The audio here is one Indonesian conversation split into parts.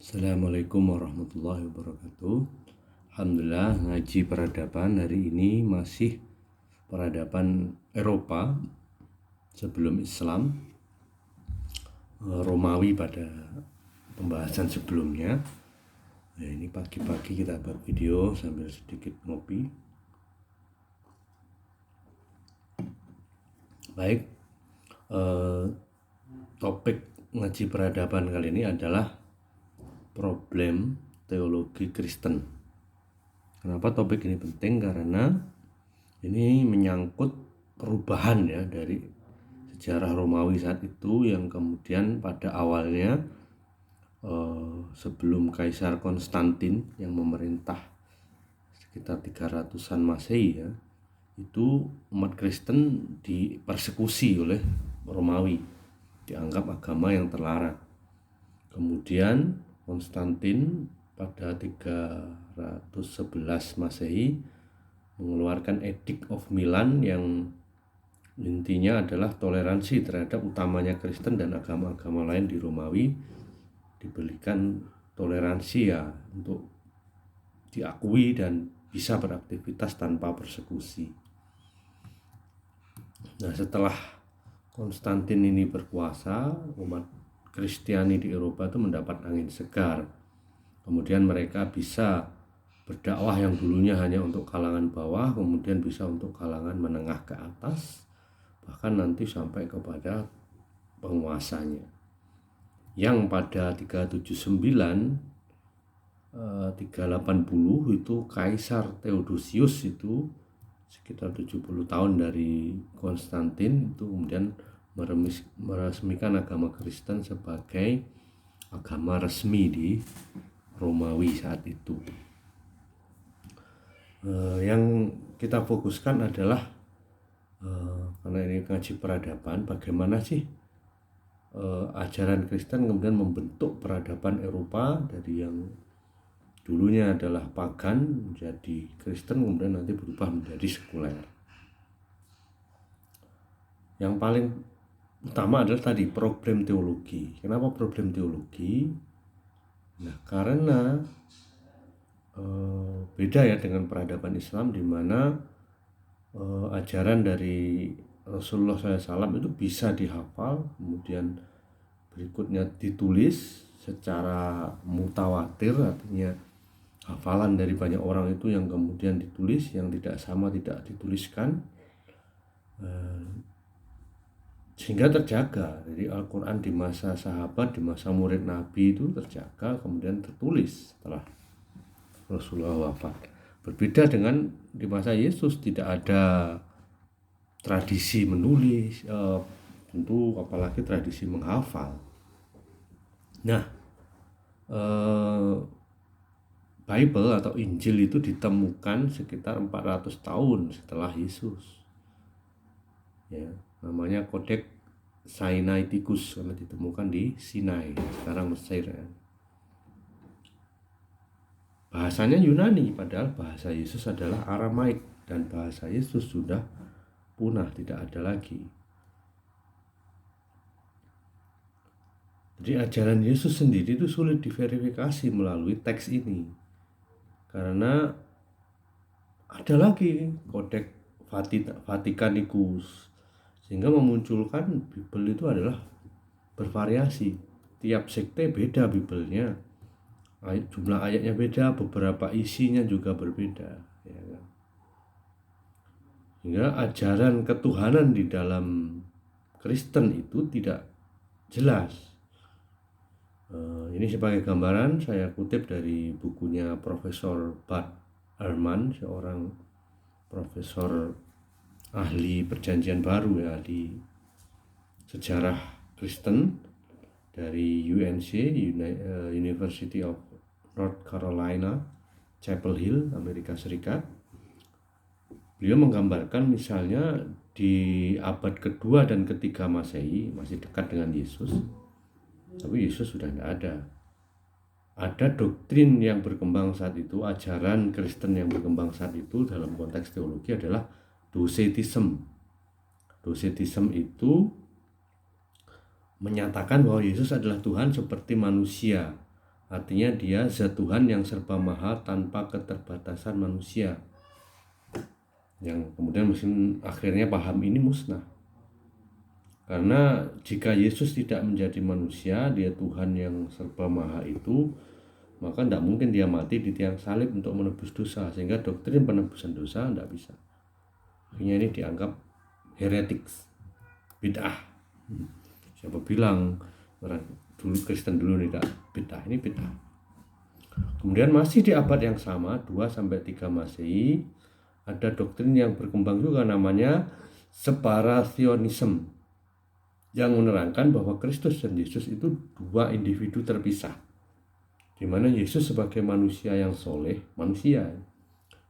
Assalamualaikum warahmatullahi wabarakatuh. Alhamdulillah, ngaji peradaban hari ini masih peradaban Eropa sebelum Islam, Romawi pada pembahasan sebelumnya. Nah, ini pagi-pagi kita buat video sambil sedikit ngopi. Baik, topik ngaji peradaban kali ini adalah problem teologi Kristen. Kenapa topik ini penting? Karena ini menyangkut perubahan ya dari sejarah Romawi saat itu yang kemudian pada awalnya sebelum Kaisar Konstantin yang memerintah sekitar 300-an Masehi ya, itu umat Kristen dipersekusi oleh Romawi, dianggap agama yang terlarang. Kemudian Konstantin pada 311 Masehi mengeluarkan Edict of Milan yang intinya adalah toleransi terhadap utamanya Kristen dan agama-agama lain di Romawi, diberikan toleransi ya untuk diakui dan bisa beraktivitas tanpa persekusi. Nah, setelah Konstantin ini berkuasa, umat Kristiani di Eropa itu mendapat angin segar. Kemudian mereka bisa berdakwah yang dulunya hanya untuk kalangan bawah, kemudian bisa untuk kalangan menengah ke atas, bahkan nanti sampai kepada penguasanya. Yang pada 379 380 itu Kaisar Theodosius itu sekitar 70 tahun dari Konstantin itu kemudian meresmikan agama Kristen sebagai agama resmi di Romawi saat itu. Yang kita fokuskan adalah karena ini ngaji peradaban, bagaimana sih ajaran Kristen kemudian membentuk peradaban Eropa dari yang dulunya adalah pagan menjadi Kristen, kemudian nanti berubah menjadi sekuler. Yang paling utama adalah tadi problem teologi. Kenapa problem teologi? Nah, karena beda ya dengan peradaban Islam di mana ajaran dari Rasulullah SAW itu bisa dihafal, kemudian berikutnya ditulis secara mutawatir, artinya hafalan dari banyak orang itu yang kemudian ditulis, yang tidak sama tidak dituliskan, sehingga terjaga. Jadi Al-Quran di masa sahabat, di masa murid Nabi itu terjaga, kemudian tertulis setelah Rasulullah wafat. Berbeda dengan di masa Yesus, tidak ada tradisi menulis, tentu apalagi tradisi menghafal. Nah, Bible atau Injil itu ditemukan sekitar 400 tahun setelah Yesus. Ya, namanya Codex Sinaiticus karena ditemukan di Sinai, sekarang Mesir ya. Bahasanya Yunani, padahal bahasa Yesus adalah Aramaik dan bahasa Yesus sudah punah, tidak ada lagi. Jadi ajaran Yesus sendiri itu sulit diverifikasi melalui teks ini, karena ada lagi Codex Vaticanicus, sehingga memunculkan Bible itu adalah bervariasi. Tiap sekte beda Biblenya, jumlah ayatnya beda, beberapa isinya juga berbeda ya kan? Hingga ajaran ketuhanan di dalam Kristen itu tidak jelas. Ini sebagai gambaran saya kutip dari bukunya Profesor Bart Ehrman, seorang profesor ahli perjanjian baru ya, ahli sejarah Kristen dari UNC, University of North Carolina, Chapel Hill, Amerika Serikat. Beliau menggambarkan misalnya di abad kedua dan ketiga Masehi, masih dekat dengan Yesus, tapi Yesus sudah tidak ada. Ada doktrin yang berkembang saat itu, ajaran Kristen yang berkembang saat itu dalam konteks teologi adalah Docetism. Docetism itu menyatakan bahwa Yesus adalah Tuhan seperti manusia, Artinya dia zat Tuhan yang serba maha tanpa keterbatasan manusia. Yang kemudian mungkin akhirnya paham ini musnah. Karena jika Yesus tidak menjadi manusia, dia Tuhan yang serba maha itu, maka tidak mungkin dia mati di tiang salib untuk menebus dosa. Sehingga doktrin penebusan dosa tidak bisa. Akhirnya ini dianggap heretics, bid'ah. Siapa bilang orang dulu Kristen dulu tidak bid'ah, ini bid'ah. Kemudian masih di abad yang sama 2-3 Masehi ada doktrin yang berkembang juga namanya separationism yang menerangkan bahwa Kristus dan Yesus itu dua individu terpisah, di mana Yesus sebagai manusia yang soleh, manusia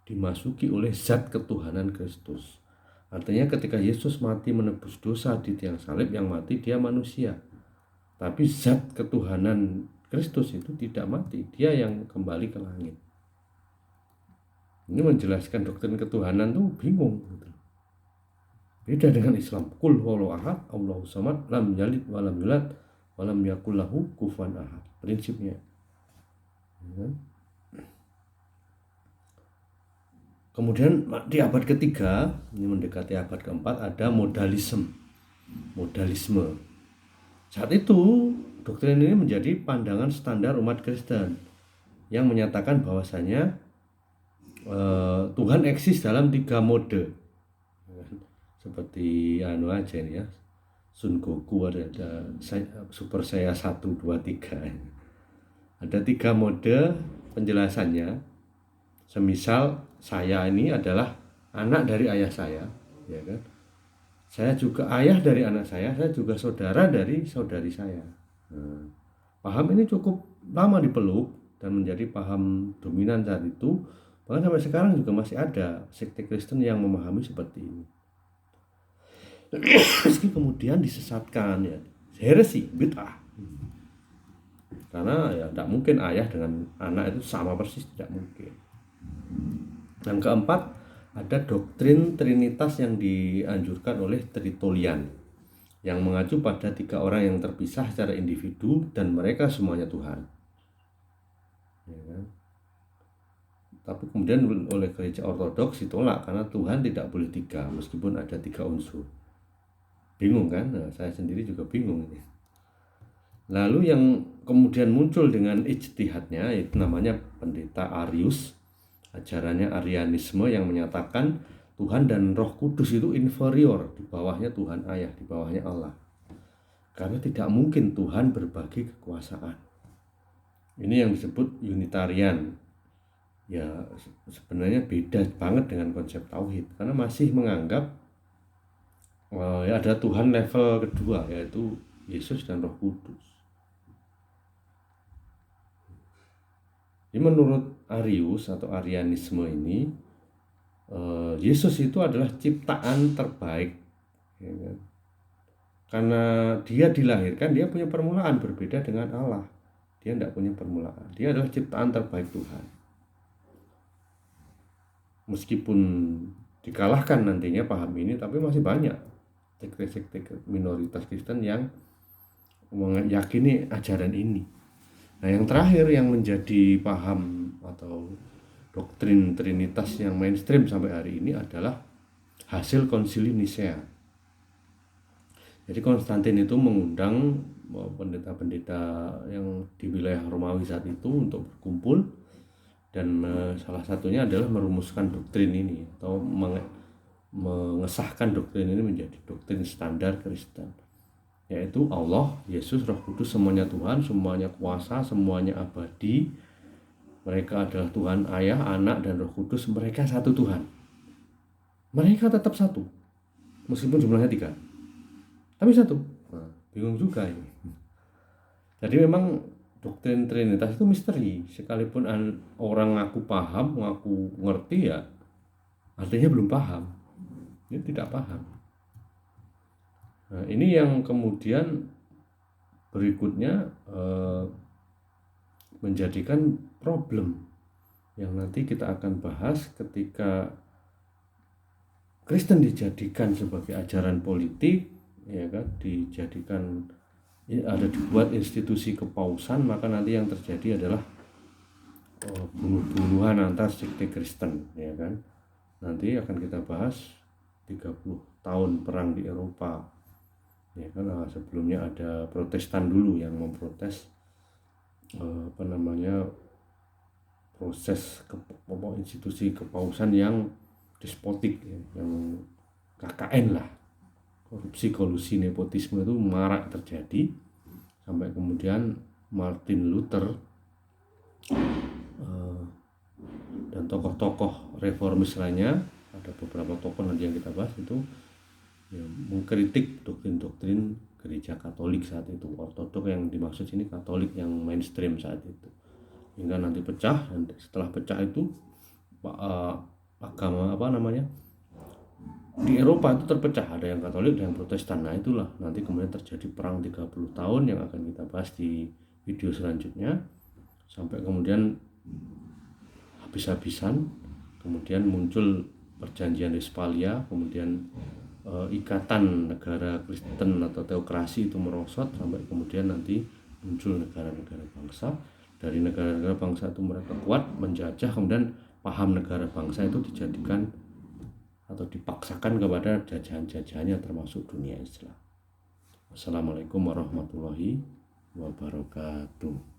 dimasuki oleh zat ketuhanan Kristus. Artinya ketika Yesus mati menebus dosa di tiang salib, yang mati dia manusia, tapi zat ketuhanan Kristus itu tidak mati, dia yang kembali ke langit. Ini menjelaskan doktrin ketuhanan tuh bingung gitu. Beda dengan Islam. Qul huwallahu ahad, Allahus samad, lam yalid walam yulad walam yakul lahu kufuwan ahad. Prinsipnya. Kemudian di abad ketiga, ini mendekati abad keempat, ada modalisme. Saat itu doktrin ini menjadi pandangan standar umat Kristen yang menyatakan bahwasanya Tuhan eksis dalam 3 mode. Seperti aja ya, Sun Goku ada Super Saya 1, 2, 3. Ada 3 mode penjelasannya. Semisal saya ini adalah anak dari ayah saya, ya kan? Saya juga ayah dari anak saya juga saudara dari saudari saya. Paham ini cukup lama dipeluk dan menjadi paham dominan saat itu. Bahkan sampai sekarang juga masih ada sekte Kristen yang memahami seperti ini. Meski kemudian disesatkan, ya, heresi, bid'ah. Karena ya tidak mungkin ayah dengan anak itu sama persis, tidak mungkin. Yang keempat, ada doktrin Trinitas yang dianjurkan oleh Tertullian, yang mengacu pada 3 orang yang terpisah secara individu dan mereka semuanya Tuhan. Ya kan? Tapi kemudian oleh gereja ortodoks ditolak karena Tuhan tidak boleh 3 meskipun ada 3 unsur. Bingung kan? Nah, saya sendiri juga bingung ini. Lalu yang kemudian muncul dengan ijtihadnya itu namanya pendeta Arius. Ajarannya Arianisme yang menyatakan Tuhan dan Roh Kudus itu inferior, di bawahnya Tuhan Ayah, di bawahnya Allah. Karena tidak mungkin Tuhan berbagi kekuasaan. Ini yang disebut Unitarian. Ya sebenarnya beda banget dengan konsep tauhid, karena masih menganggap ya ada Tuhan level kedua, yaitu Yesus dan Roh Kudus. Ini menurut Arius atau Arianisme ini, Yesus itu adalah ciptaan terbaik, ya kan? Karena dia dilahirkan, dia punya permulaan berbeda dengan Allah. Dia tidak punya permulaan, dia adalah ciptaan terbaik Tuhan. Meskipun dikalahkan nantinya paham ini, tapi masih banyak sekte minoritas Kristen yang meyakini ajaran ini. Nah, yang terakhir yang menjadi paham atau doktrin Trinitas yang mainstream sampai hari ini adalah hasil Konsili Nisea. Jadi Konstantin itu mengundang pendeta-pendeta yang di wilayah Romawi saat itu untuk berkumpul, dan salah satunya adalah merumuskan doktrin ini atau mengesahkan doktrin ini menjadi doktrin standar Kristen, yaitu Allah, Yesus, Roh Kudus semuanya Tuhan, semuanya kuasa, semuanya abadi. Mereka adalah Tuhan Ayah, Anak, dan Roh Kudus. Mereka satu Tuhan. Mereka tetap satu, meskipun jumlahnya 3, tapi satu. Nah, bingung juga ini. Jadi memang doktrin Trinitas itu misteri. Sekalipun orang ngaku paham, ngaku ngerti, ya artinya belum paham. Ini tidak paham. Nah, ini yang kemudian berikutnya menjadikan problem yang nanti kita akan bahas ketika Kristen dijadikan sebagai ajaran politik, ya kan, dijadikan ada dibuat institusi kepausan, maka nanti yang terjadi adalah bunuh-bunuhan antar sekte Kristen, ya kan. Nanti akan kita bahas 30 tahun perang di Eropa, ya kan. Sebelumnya ada Protestan dulu yang memprotes proses institusi kepausan yang despotik, ya, yang KKN lah, korupsi, kolusi, nepotisme itu marak terjadi sampai kemudian Martin Luther dan tokoh-tokoh reformis lainnya, ada beberapa tokoh nanti yang kita bahas itu, ya, mengkritik doktrin-doktrin gereja Katolik saat itu. Ortodok yang dimaksud sini Katolik yang mainstream saat itu, hingga nanti pecah. Dan setelah pecah itu agama di Eropa itu terpecah, ada yang Katolik dan yang Protestan. Nah itulah nanti kemudian terjadi perang 30 tahun yang akan kita bahas di video selanjutnya, sampai kemudian habis-habisan. Kemudian muncul perjanjian Westphalia, kemudian ikatan negara Kristen atau teokrasi itu merosot, sampai kemudian nanti muncul negara-negara bangsa. Dari negara-negara bangsa itu mereka kuat menjajah, kemudian paham negara bangsa itu dijadikan atau dipaksakan kepada jajahan-jajahannya, termasuk dunia Islam. Wassalamualaikum warahmatullahi wabarakatuh.